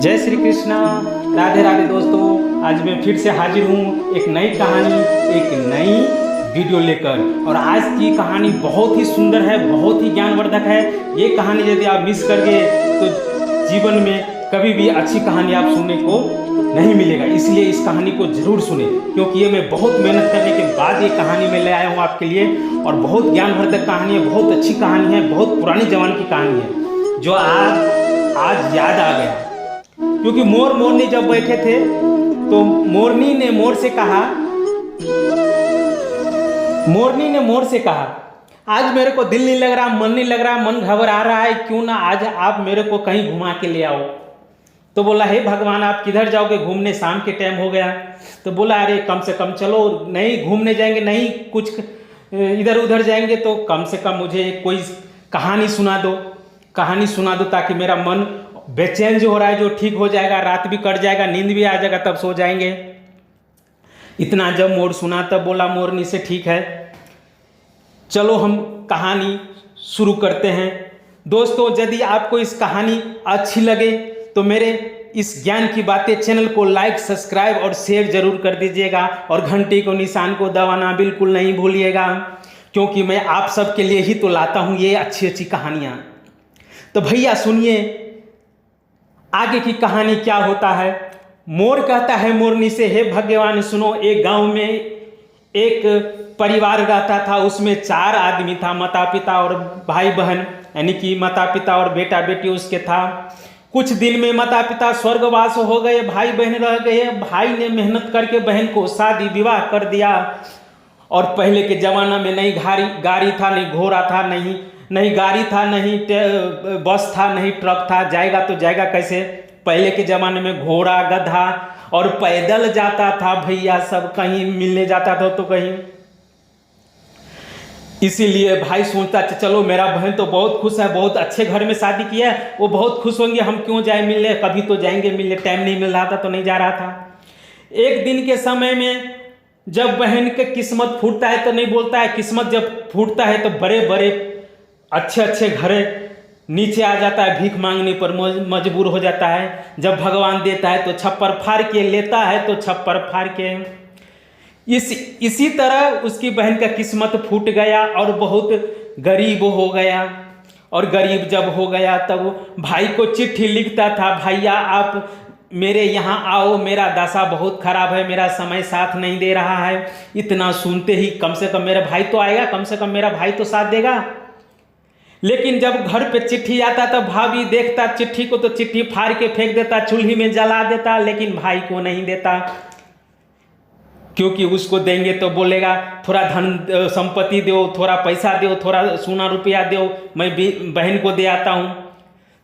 जय श्री कृष्णा, राधे राधे दोस्तों। आज मैं फिर से हाजिर हूँ एक नई कहानी, एक नई वीडियो लेकर। और आज की कहानी बहुत ही सुंदर है, बहुत ही ज्ञानवर्धक है। ये कहानी यदि आप मिस कर गए तो जीवन में कभी भी अच्छी कहानी आप सुनने को नहीं मिलेगा। इसलिए इस कहानी को जरूर सुने, क्योंकि ये मैं बहुत मेहनत करने के बाद ये कहानी मैं ले आया हूँ आपके लिए। और बहुत ज्ञानवर्धक कहानी है, बहुत अच्छी कहानी है, बहुत पुरानी जमाने की कहानी है जो आज याद आ गया। क्योंकि मोरनी जब बैठे थे तो मोरनी ने मोर से कहा, आज मेरे को दिल नहीं लग रहा, मन नहीं लग रहा, मन घबरा रहा है, क्यों ना आज आप मेरे को कहीं घुमा के ले आओ। तो बोला, हे भगवान, आप किधर जाओगे घूमने, शाम के टाइम हो गया। तो बोला, अरे कम से कम चलो, नहीं घूमने जाएंगे, नहीं कुछ इधर उधर जाएंगे, तो कम से कम मुझे कोई कहानी सुना दो ताकि मेरा मन बेचैन जो हो रहा है जो ठीक हो जाएगा, रात भी कट जाएगा, नींद भी आ जाएगा, तब सो जाएंगे। इतना जब मोर सुना तब बोला मोरनी से, ठीक है चलो हम कहानी शुरू करते हैं। दोस्तों, यदि आपको इस कहानी अच्छी लगे तो मेरे इस ज्ञान की बातें चैनल को लाइक, सब्सक्राइब और शेयर जरूर कर दीजिएगा। और घंटी को निशान को दबाना बिल्कुल नहीं भूलिएगा, क्योंकि मैं आप सबके लिए ही तो लाता हूँ ये अच्छी अच्छी कहानियाँ। तो भैया सुनिए आगे की कहानी क्या होता है। मोर कहता है मोरनी से, हे भगवान सुनो, एक गांव में एक परिवार रहता था। उसमें 4 आदमी था, माता पिता और भाई बहन, यानी कि माता पिता और बेटा बेटी उसके था। कुछ दिन में माता पिता स्वर्गवास हो गए, भाई बहन रह गए। भाई ने मेहनत करके बहन को शादी विवाह कर दिया। और पहले के ज़माना में नहीं गाड़ी था, नहीं घोड़ा था, नहीं गाड़ी था, नहीं बस था, नहीं ट्रक था। जाएगा तो जाएगा कैसे? पहले के ज़माने में घोड़ा, गधा और पैदल जाता था भैया, सब कहीं मिलने जाता था तो कहीं। इसीलिए भाई सोचता चलो मेरा बहन तो बहुत खुश है, बहुत अच्छे घर में शादी किया है, वो बहुत खुश होंगे, हम क्यों जाए मिलने, कभी तो जाएंगे मिलने। टाइम नहीं मिल रहा था तो नहीं जा रहा था। एक दिन के समय में जब बहन के किस्मत फूटता है तो नहीं बोलता है, किस्मत जब फूटता है तो बड़े बड़े अच्छे अच्छे घर नीचे आ जाता है, भीख मांगने पर मजबूर हो जाता है। जब भगवान देता है तो छप्पर फाड़ के लेता है, तो छप्पर फाड़ के इसी तरह उसकी बहन का किस्मत फूट गया और बहुत गरीब हो गया। और गरीब जब हो गया तब भाई को चिट्ठी लिखता था, भैया आप मेरे यहाँ आओ, मेरा दशा बहुत खराब है, मेरा समय साथ नहीं दे रहा है। इतना सुनते ही कम से कम मेरा भाई तो आएगा, कम से कम मेरा भाई तो साथ देगा। लेकिन जब घर पे चिट्ठी आता तो भाभी देखता चिट्ठी को तो चिट्ठी फाड़ के फेंक देता, चूल्ही में जला देता, लेकिन भाई को नहीं देता। क्योंकि उसको देंगे तो बोलेगा थोड़ा धन संपत्ति दो, थोड़ा पैसा दो, थोड़ा सोना रुपया दो, मैं बहन को दे आता हूँ।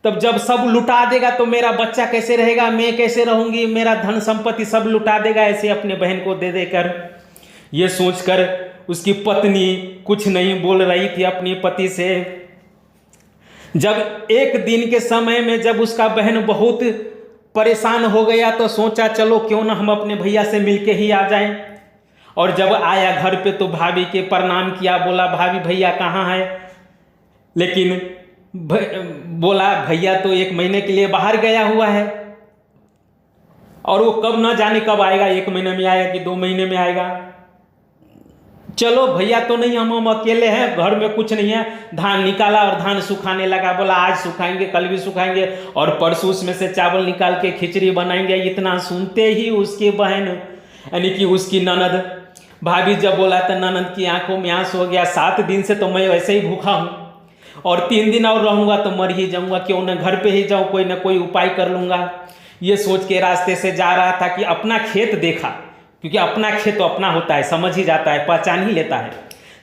तब जब सब लुटा देगा तो मेरा बच्चा कैसे रहेगा, मैं कैसे रहूँगी, मेरा धन संपत्ति सब लुटा देगा, ऐसे अपने बहन को दे देकर। ये सोचकर उसकी पत्नी कुछ नहीं बोल रही थी अपनी पति से। जब एक दिन के समय में जब उसका बहन बहुत परेशान हो गया तो सोचा चलो क्यों ना हम अपने भैया से मिलके ही आ जाएं। और जब आया घर पे तो भाभी के प्रणाम किया, बोला भाभी भैया कहाँ है। लेकिन बोला भैया तो 1 महीने के लिए बाहर गया हुआ है, और वो कब ना जाने कब आएगा, 1 महीने में आएगा कि 2 महीने में आएगा। चलो भैया तो नहीं, हम अकेले हैं, घर में कुछ नहीं है। धान निकाला और धान सुखाने लगा। बोला आज सुखाएंगे, कल भी सुखाएंगे, और परसों उसमें से चावल निकाल के खिचड़ी बनाएंगे। इतना सुनते ही उसकी बहन यानी कि उसकी ननद भाभी जब बोला तो ननद की आंखों में आंसू हो गया। 7 दिन से तो मैं वैसे ही भूखा हूँ, और 3 दिन और रहूँगा तो मर ही जाऊँगा, क्यों ना घर पे ही जाऊँ, कोई ना कोई उपाय कर लूँगा। ये सोच के रास्ते से जा रहा था कि अपना खेत देखा, क्योंकि अपना खेत तो अपना होता है, समझ ही जाता है, पहचान ही लेता है।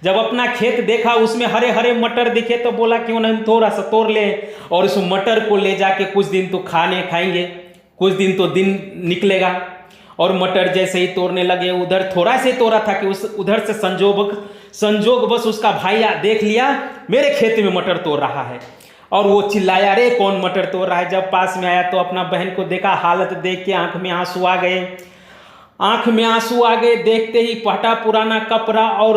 जब अपना खेत देखा उसमें हरे हरे मटर दिखे तो बोला क्यों ना थोड़ा सा तोड़ ले, और उस मटर को ले जाके कुछ दिन तो खाएंगे, कुछ दिन तो दिन निकलेगा। और मटर जैसे ही तोड़ने लगे, उधर थोड़ा से तोड़ा था कि उधर से संजोग बस उसका भाई देख लिया मेरे खेत में मटर तोड़ रहा है, और वो चिल्लाया अरे कौन मटर तोड़ रहा है। जब पास में आया तो अपना बहन को देखा, हालत देख के आंख में आंसू आ गए। देखते ही फटा पुराना कपड़ा, और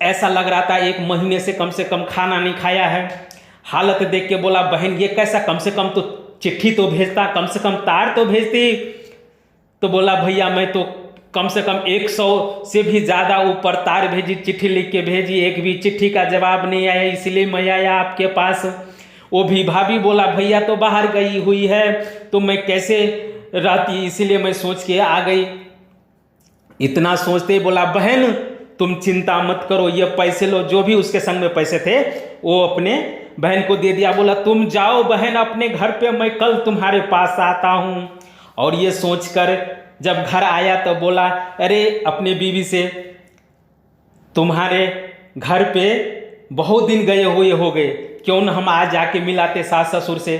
ऐसा लग रहा था 1 महीने से कम खाना नहीं खाया है। हालत देख के बोला बहन ये कैसा, कम से कम तो चिट्ठी तो भेजता, कम से कम तार तो भेजती। तो बोला भैया मैं तो कम से कम 100 से भी ज़्यादा ऊपर तार भेजी, चिट्ठी लिख के भेजी, एक भी चिट्ठी का जवाब नहीं आया, इसलिए मैं आया आपके पास। वो भी भाभी बोला भैया तो बाहर गई हुई है तो मैं कैसे रहती, इसीलिए मैं सोच के आ गई। इतना सोचते बोला बहन तुम चिंता मत करो, ये पैसे लो, जो भी उसके संग में पैसे थे वो अपने बहन को दे दिया। बोला तुम जाओ बहन अपने घर पे, मैं कल तुम्हारे पास आता हूँ। और ये सोचकर जब घर आया तो बोला अरे अपने बीवी से, तुम्हारे घर पे बहुत दिन गए हुए हो गए, क्यों न हम आज जाके मिलाते सास ससुर से,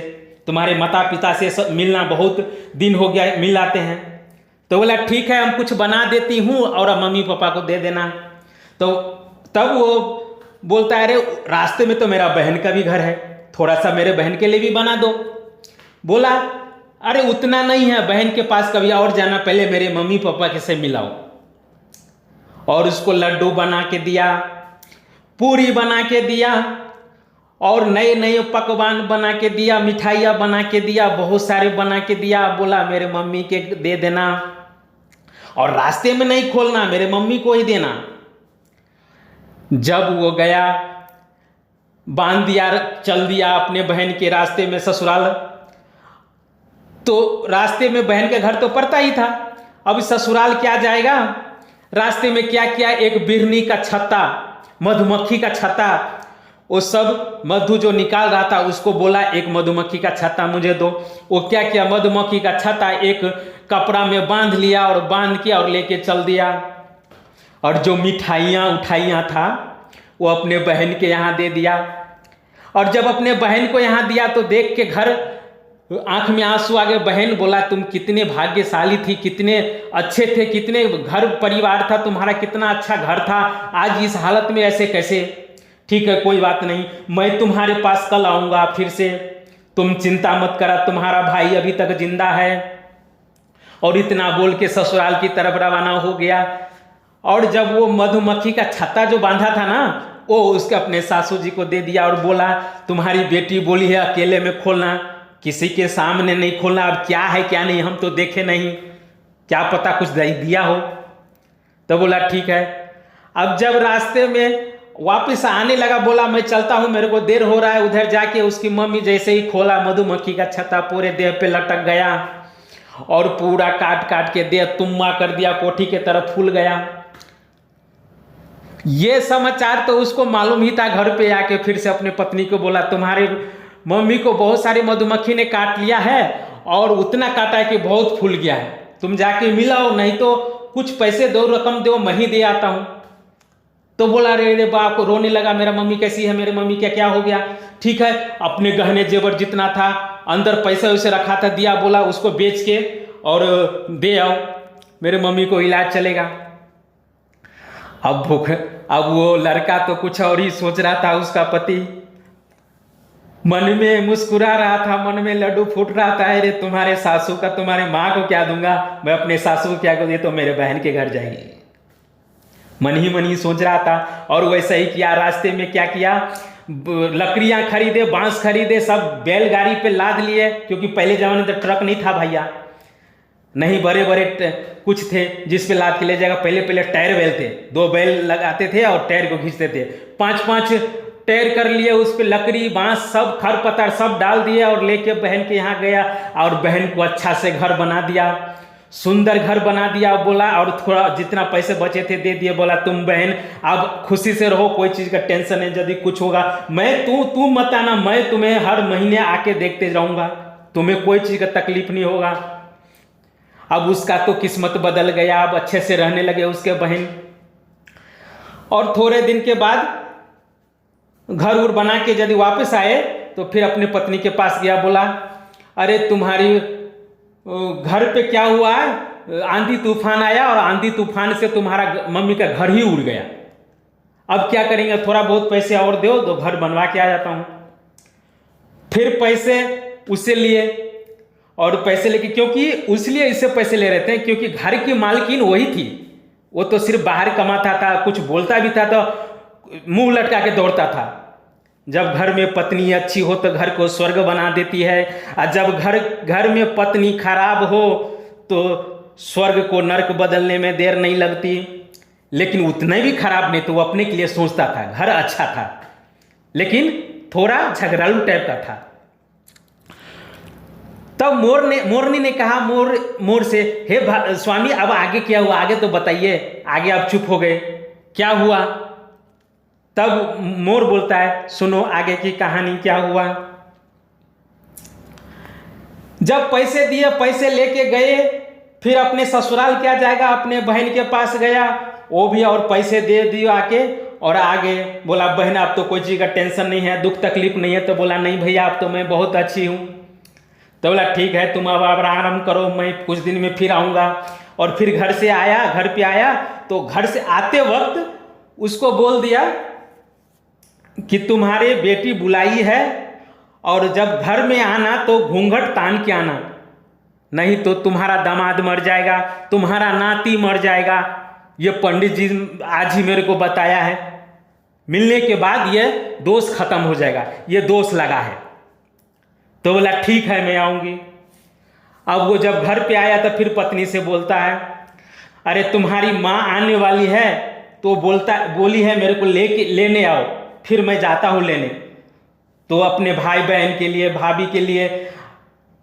तुम्हारे माता पिता से मिलना बहुत दिन हो गया, मिलाते हैं। तो बोला ठीक है हम कुछ बना देती हूँ और मम्मी पापा को दे देना। तो तब वो बोलता है अरे रास्ते में तो मेरा बहन का भी घर है, थोड़ा सा मेरे बहन के लिए भी बना दो। बोला अरे उतना नहीं है, बहन के पास कभी और जाना, पहले मेरे मम्मी पापा के से मिलाओ। और उसको लड्डू बना के दिया, पूरी बना के दिया और नए नए पकवान बना के दिया, मिठाइयाँ बना के दिया, बहुत सारे बना के दिया। बोला मेरे मम्मी के दे देना और रास्ते में नहीं खोलना, मेरे मम्मी को ही देना। जब वो गया बांध दिया, चल दिया अपने बहन के रास्ते में ससुराल। तो रास्ते में बहन के घर तो पड़ता ही था, अब ससुराल क्या जाएगा, रास्ते में क्या किया, एक बिरनी का छत्ता, मधुमक्खी का छत्ता, वो सब मधु जो निकाल रहा था उसको बोला एक मधुमक्खी का छत्ता मुझे दो। वो क्या किया, मधुमक्खी का छत्ता एक कपड़ा में बांध लिया और बांध के और लेके चल दिया। और जो मिठाइयाँ उठाइयाँ था वो अपने बहन के यहाँ दे दिया। और जब अपने बहन को यहाँ दिया तो देख के घर आंख में आंसू आ गए। बहन बोला तुम कितने भाग्यशाली थी, कितने अच्छे थे, कितने घर परिवार था तुम्हारा, कितना अच्छा घर था, आज इस हालत में ऐसे कैसे। ठीक है कोई बात नहीं, मैं तुम्हारे पास कल आऊँगा फिर से, तुम चिंता मत करा, तुम्हारा भाई अभी तक जिंदा है। और इतना बोल के ससुराल की तरफ रवाना हो गया। और जब वो मधुमक्खी का छत्ता जो बांधा था ना, वो उसके अपने सासू जी को दे दिया और बोला तुम्हारी बेटी बोली है अकेले में खोलना, किसी के सामने नहीं खोलना। अब क्या है क्या नहीं हम तो देखे नहीं, क्या पता कुछ दिया हो। तो बोला ठीक है। अब जब रास्ते में वापस आने लगा बोला मैं चलता हूँ, मेरे को देर हो रहा है। उधर जाके उसकी मम्मी जैसे ही खोला, मधुमक्खी का छत्ता पूरे देह पे लटक गया और पूरा काट काट के देह तुम्मा कर दिया, कोठी के तरफ फूल गया। ये समाचार तो उसको मालूम ही था। घर पे आके फिर से अपने पत्नी को बोला तुम्हारे मम्मी को बहुत सारी मधुमक्खी ने काट लिया है और उतना काटा है कि बहुत फूल गया है, तुम जाके मिलाओ, नहीं तो कुछ पैसे दो, रकम दो, मैं ही दे आता हूँ। तो बोला रे बाप को रोने लगा, मेरा मम्मी कैसी है, मेरे मम्मी क्या क्या हो गया। ठीक है, अपने गहने जेवर जितना था अंदर पैसे वैसे रखा था दिया, बोला उसको बेच के और दे आओ, मेरे मम्मी को इलाज चलेगा। अब वो लड़का तो कुछ और ही सोच रहा था, उसका पति मन में मुस्कुरा रहा था, मन में लड्डू फूट रहा था, अरे तुम्हारे सासू का तुम्हारे माँ को क्या दूंगा, मैं अपने सासू को क्या दूंगा, तो मेरे बहन के घर जाएगी, मन ही सोच रहा था। और वैसा ही किया। रास्ते में क्या किया, लकड़ियाँ खरीदे, बांस खरीदे, सब बैलगाड़ी पे लाद लिए, क्योंकि पहले जमाने में तो ट्रक नहीं था भैया, नहीं बड़े बड़े कुछ थे जिस पे लाद के ले जाएगा। पहले टायर बैल थे, 2 बैल लगाते थे और टायर को खींचते थे, 5-5 टायर कर लिए, उस पे लकड़ी बांस सब खरपतवार सब डाल दिए और लेके बहन के यहाँ गया और बहन को अच्छा से घर बना दिया, सुंदर घर बना दिया। बोला और थोड़ा जितना पैसे बचे थे दे दिए, बोला तुम बहन अब खुशी से रहो, कोई चीज़ का टेंशन नहीं, यदि कुछ होगा मैं तू मत आना, मैं तुम्हें हर महीने आके देखते रहूँगा, तुम्हें कोई चीज़ का तकलीफ नहीं होगा। अब उसका तो किस्मत बदल गया, अब अच्छे से रहने लगे उसके बहन। और थोड़े दिन के बाद घर उर बना के यदि वापस आए तो फिर अपने पत्नी के पास गया, बोला अरे तुम्हारी घर पे क्या हुआ है, आंधी तूफान आया और आंधी तूफान से तुम्हारा मम्मी का घर ही उड़ गया, अब क्या करेंगे, थोड़ा बहुत पैसे और दो तो घर बनवा के आ जाता हूँ। फिर पैसे उससे लिए और पैसे लेके, क्योंकि इसलिए इससे पैसे ले रहे थे क्योंकि घर की मालकिन वही थी, वो तो सिर्फ बाहर कमाता था, कुछ बोलता भी था तो मुंह लटका के दौड़ता था, जब घर में पत्नी अच्छी हो तो घर को स्वर्ग बना देती है, और जब घर में पत्नी खराब हो तो स्वर्ग को नरक बदलने में देर नहीं लगती। लेकिन उतने भी खराब नहीं, तो वो अपने के लिए सोचता था, घर अच्छा था लेकिन थोड़ा झगड़ालू टाइप का था। तब मोरनी ने कहा मोर से, हे स्वामी अब आगे क्या हुआ, आगे तो बताइए, आगे आप चुप हो गए, क्या हुआ? तब मोर बोलता है, सुनो आगे की कहानी क्या हुआ। जब पैसे दिए, पैसे लेके गए, फिर अपने ससुराल क्या जाएगा, अपने बहन के पास गया, वो भी और पैसे दे दिए आके, और आगे बोला बहन आप तो कोई चीज़ का टेंशन नहीं है, दुख तकलीफ नहीं है। तो बोला नहीं भैया अब तो मैं बहुत अच्छी हूँ। तो बोला ठीक है तुम अब आराम करो, मैं कुछ दिन में फिर आऊँगा। और फिर घर पे आया तो घर से आते वक्त उसको बोल दिया कि तुम्हारे बेटी बुलाई है, और जब घर में आना तो घूंघट तान के आना, नहीं तो तुम्हारा दामाद मर जाएगा, तुम्हारा नाती मर जाएगा। ये पंडित जी आज ही मेरे को बताया है, मिलने के बाद ये दोष खत्म हो जाएगा, ये दोष लगा है। तो बोला ठीक है मैं आऊँगी। अब वो जब घर पे आया तो फिर पत्नी से बोलता है, अरे तुम्हारी माँ आने वाली है, तो बोली है मेरे को लेने आओ, फिर मैं जाता हूँ लेने। तो अपने भाई बहन के लिए, भाभी के लिए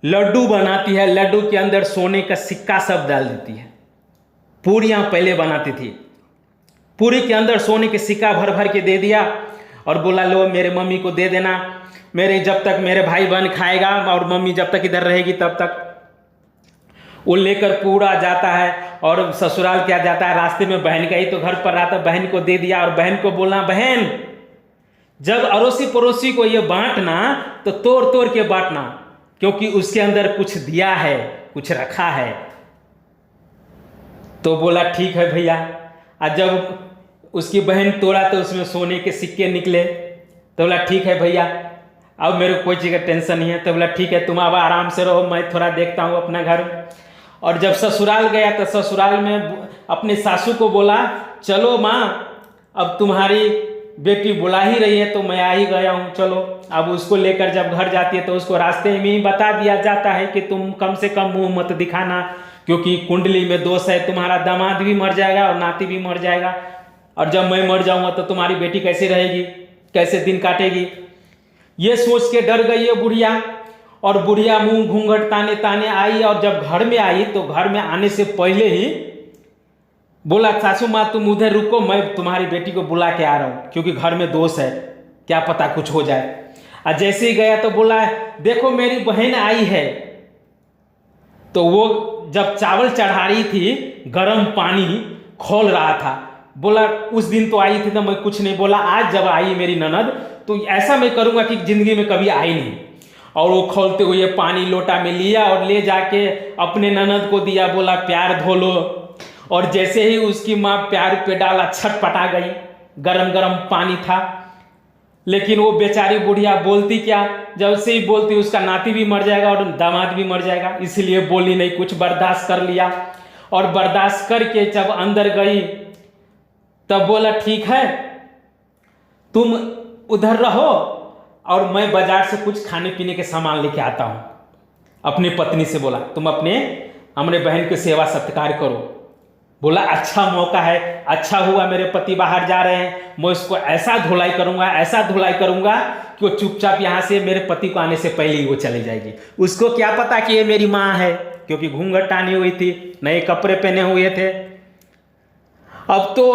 लड्डू बनाती है, लड्डू के अंदर सोने का सिक्का सब डाल देती है। पूरियाँ पहले बनाती थी, पूरी के अंदर सोने के सिक्का भर भर के दे दिया, और बोला लो मेरे मम्मी को दे देना, मेरे जब तक मेरे भाई बहन खाएगा और मम्मी जब तक इधर रहेगी तब तक। वो लेकर पूरा जाता है, और ससुराल क्या जाता है, रास्ते में बहन का ही तो घर पर रहा था, बहन को दे दिया। और बहन को बोला बहन जब अड़ोसी पड़ोसी को ये बांटना तो तोड़ तोड़ के बांटना, क्योंकि उसके अंदर कुछ दिया है, कुछ रखा है। तो बोला ठीक है भैया। और जब उसकी बहन तोड़ा तो उसमें सोने के सिक्के निकले। तो बोला ठीक है भैया अब मेरे को कोई चीज़ का टेंशन नहीं है। तो बोला ठीक है तुम अब आराम से रहो, मैं थोड़ा देखता हूँ अपना घर। और जब ससुराल गया तो ससुराल में अपने सासू को बोला चलो माँ अब तुम्हारी बेटी बुला ही रही है तो मैं आ ही गया हूँ, चलो। अब उसको लेकर जब घर जाती है तो उसको रास्ते में ही बता दिया जाता है कि तुम कम से कम मुंह मत दिखाना, क्योंकि कुंडली में दोष है, तुम्हारा दामाद भी मर जाएगा और नाती भी मर जाएगा, और जब मैं मर जाऊंगा तो तुम्हारी बेटी कैसे रहेगी, कैसे दिन काटेगी। ये सोच के डर गई है बुढ़िया, और बुढ़िया मुंह घूंघट ताने ताने आई। और जब घर में आई तो घर में आने से पहले ही बोला सासू माँ तुम उधर रुको, मैं तुम्हारी बेटी को बुला के आ रहा हूँ, क्योंकि घर में दोष है, क्या पता कुछ हो जाए। और जैसे ही गया तो बोला देखो मेरी बहन आई है। तो वो जब चावल चढ़ा रही थी गर्म पानी खोल रहा था, बोला उस दिन तो आई थी तो मैं कुछ नहीं बोला, आज जब आई मेरी ननद तो ऐसा मैं करूँगा कि जिंदगी में कभी आई नहीं। और वो खोलते हुए पानी लोटा में लिया और ले जाके अपने ननद को दिया, बोला प्यार धो लो। और जैसे ही उसकी माँ प्यार पे डाला छटपटा गई, गरम गरम पानी था। लेकिन वो बेचारी बुढ़िया बोलती क्या, जब से ही बोलती उसका नाती भी मर जाएगा और दामाद भी मर जाएगा, इसलिए बोली नहीं, कुछ बर्दाश्त कर लिया। और बर्दाश्त करके जब अंदर गई तब बोला ठीक है तुम उधर रहो और मैं बाजार से कुछ खाने पीने के सामान लेके आता हूँ। अपनी पत्नी से बोला तुम हमने बहन की सेवा सत्कार करो। बोला अच्छा मौका है, अच्छा हुआ मेरे पति बाहर जा रहे हैं, मैं उसको ऐसा धुलाई करूंगा, ऐसा धुलाई करूंगा कि वो चुपचाप यहाँ से मेरे पति को आने से पहले ही वो चली जाएगी। उसको क्या पता कि ये मेरी माँ है, क्योंकि घूंघट टानी हुई थी, नए कपड़े पहने हुए थे। अब तो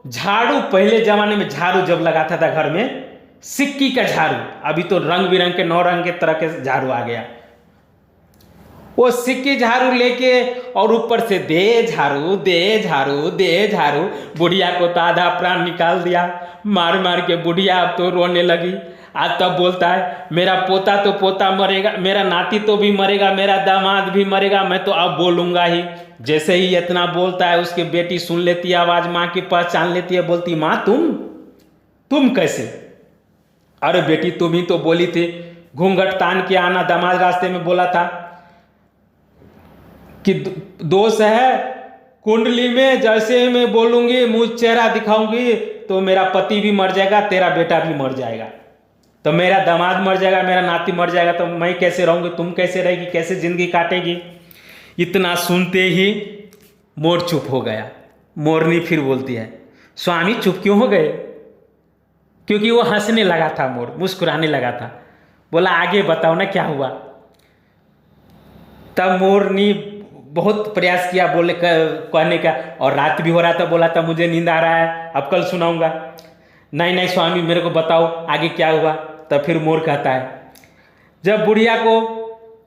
झाड़ू, पहले जमाने में झाड़ू जब लगाता था घर में, सिक्की का झाड़ू, अभी तो रंग बिरंग के 9 रंग के तरह के झाड़ू आ गया। वो सिक्की झाड़ू लेके और ऊपर से दे झाड़ू दे झाड़ू दे झाड़ू। बुढ़िया को तो आधा प्राण निकाल दिया, मार मार के बुढ़िया अब तो रोने लगी। आज तब बोलता है मेरा पोता तो पोता मरेगा, मेरा नाती तो भी मरेगा, मेरा दामाद भी मरेगा, मैं तो अब बोलूँगा ही। जैसे ही इतना बोलता है उसकी बेटी सुन लेती है आवाज़, माँ की पहचान लेती है, बोलती माँ तुम कैसे? अरे बेटी तुम ही तो बोली थी घूंघट तान के आना, दामाद रास्ते में बोला था कि दोष है कुंडली में, जैसे मैं बोलूँगी मुँह चेहरा दिखाऊंगी तो मेरा पति भी मर जाएगा, तेरा बेटा भी मर जाएगा। तो मेरा दामाद मर जाएगा, मेरा नाती मर जाएगा, तो मैं कैसे रहूँगी, तुम कैसे रहेगी, कैसे ज़िंदगी काटेगी। इतना सुनते ही मोर चुप हो गया। मोरनी फिर बोलती है, स्वामी चुप क्यों हो गए? क्योंकि वो हंसने लगा था, मोर मुस्कुराने लगा था। बोला आगे बताओ ना क्या हुआ। तब मोरनी बहुत प्रयास किया बोले कहने का, और रात भी हो रहा था, बोला था मुझे नींद आ रहा है, अब कल सुनाऊंगा। नहीं नहीं स्वामी मेरे को बताओ आगे क्या हुआ। तब फिर मोर कहता है, जब बुढ़िया को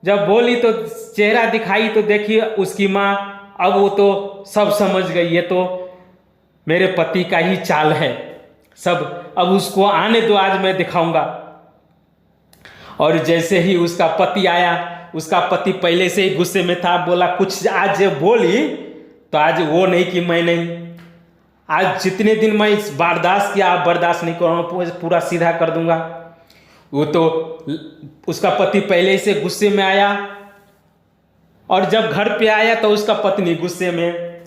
जब बोली तो चेहरा दिखाई तो देखिए उसकी माँ, अब वो तो सब समझ गई, ये तो मेरे पति का ही चाल है सब, अब उसको आने दो, आज मैं दिखाऊंगा। और जैसे ही उसका पति आया, उसका पति पहले से ही गुस्से में था, बोला कुछ आज बोली तो आज वो नहीं कि मैं नहीं, आज जितने दिन मैं इस बर्दाश्त किया आप बर्दाश्त नहीं करूँगा, पूरा सीधा कर दूंगा। वो तो उसका पति पहले से गुस्से में आया, और जब घर पे आया तो उसका पत्नी गुस्से में,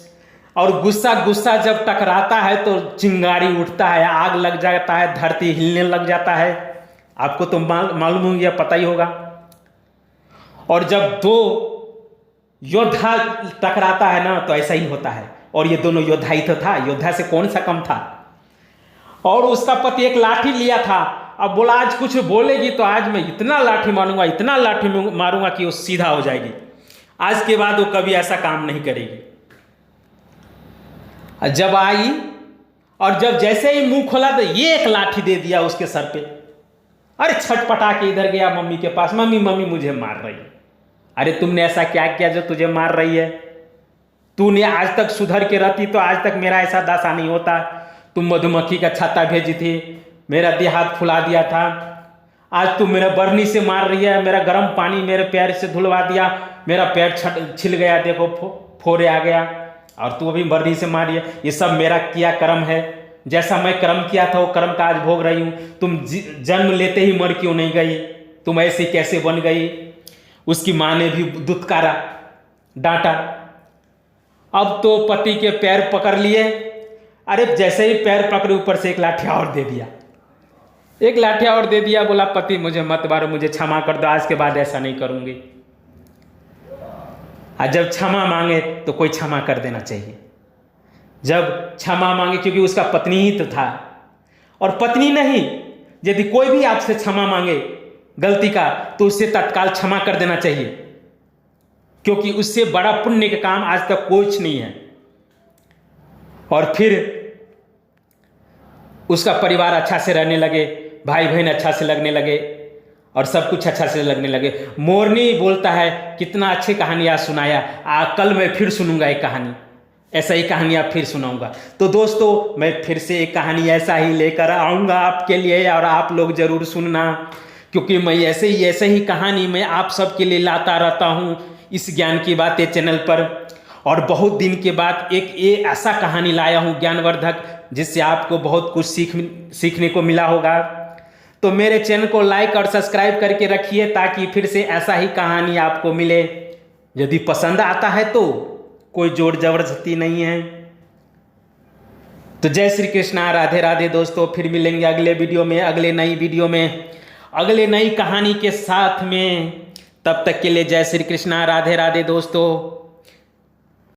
और गुस्सा जब टकराता है तो चिंगारी उठता है, आग लग जाता है, धरती हिलने लग जाता है। आपको तो मालूम हो गया, पता ही होगा। और जब दो योद्धा टकराता है ना तो ऐसा ही होता है, और ये दोनों योद्धा ही तो था, योद्धा से कौन सा कम था। और उसका पति एक लाठी लिया था, अब बोला आज कुछ बोलेगी तो आज मैं इतना लाठी मारूंगा, इतना लाठी मारूंगा कि वो सीधा हो जाएगी, आज के बाद वो कभी ऐसा काम नहीं करेगी। जब आई और जब जैसे ही मुंह खोला तो ये एक लाठी दे दिया उसके सर पे। अरे छटपटा के इधर गया मम्मी के पास, मम्मी मम्मी मुझे मार रही है। अरे तुमने ऐसा क्या किया जो तुझे मार रही है? तूने आज तक सुधर के रहती तो आज तक मेरा ऐसा दशा नहीं होता। तुम मधुमक्खी का छत्ता भेजी थी, मेरा देह हाथ फुला दिया था, आज तुम मेरा बरनी से मार रही है, मेरा गर्म पानी मेरे पैर से धुलवा दिया, मेरा पैर छिल गया, देखो फोड़े आ गया, और तू अभी बरनी से मारी है। ये सब मेरा किया कर्म है, जैसा मैं कर्म किया था वो कर्म का आज भोग रही हूँ। तुम जन्म लेते ही मर क्यों नहीं गई? तुम ऐसी कैसे बन गई? उसकी माँ ने भी दुत्कारा, डांटा। अब तो पति के पैर पकड़ लिए, अरे जैसे ही पैर पकड़े ऊपर से एक लाठिया और दे दिया, एक लाठिया और दे दिया। बोला पति मुझे मत मारो, मुझे क्षमा कर दो, आज के बाद ऐसा नहीं करूंगी। और जब क्षमा मांगे तो कोई क्षमा कर देना चाहिए। जब क्षमा मांगे, क्योंकि उसका पत्नी ही तो था, और पत्नी नहीं, यदि कोई भी आपसे क्षमा मांगे गलती का तो उससे तत्काल क्षमा कर देना चाहिए, क्योंकि उससे बड़ा पुण्य का काम आज तक कुछ नहीं है। और फिर उसका परिवार अच्छा से रहने लगे, भाई बहन अच्छा से लगने लगे, और सब कुछ अच्छा से लगने लगे। मोरनी बोलता है कितना अच्छी कहानियाँ सुनाया, कल मैं फिर सुनूंगा एक कहानी, ऐसा ही कहानियाँ फिर सुनाऊंगा। तो दोस्तों मैं फिर से एक कहानी ऐसा ही लेकर आऊँगा आपके लिए, और आप लोग ज़रूर सुनना, क्योंकि मैं ऐसे ही कहानी मैं आप सबके लिए लाता रहता हूँ इस ज्ञान की बातें चैनल पर। और बहुत दिन के बाद एक ये ऐसा कहानी लाया हूँ ज्ञानवर्धक, जिससे आपको बहुत कुछ सीखने को मिला होगा। तो मेरे चैनल को लाइक और सब्सक्राइब करके रखिए, ताकि फिर से ऐसा ही कहानी आपको मिले। यदि पसंद आता है तो कोई जोर जबरदस्ती नहीं है। तो जय श्री कृष्णा, राधे राधे दोस्तों। फिर मिलेंगे अगले वीडियो में, अगले नई वीडियो में, अगले नई कहानी के साथ में। तब तक के लिए जय श्री कृष्णा, राधे राधे दोस्तों।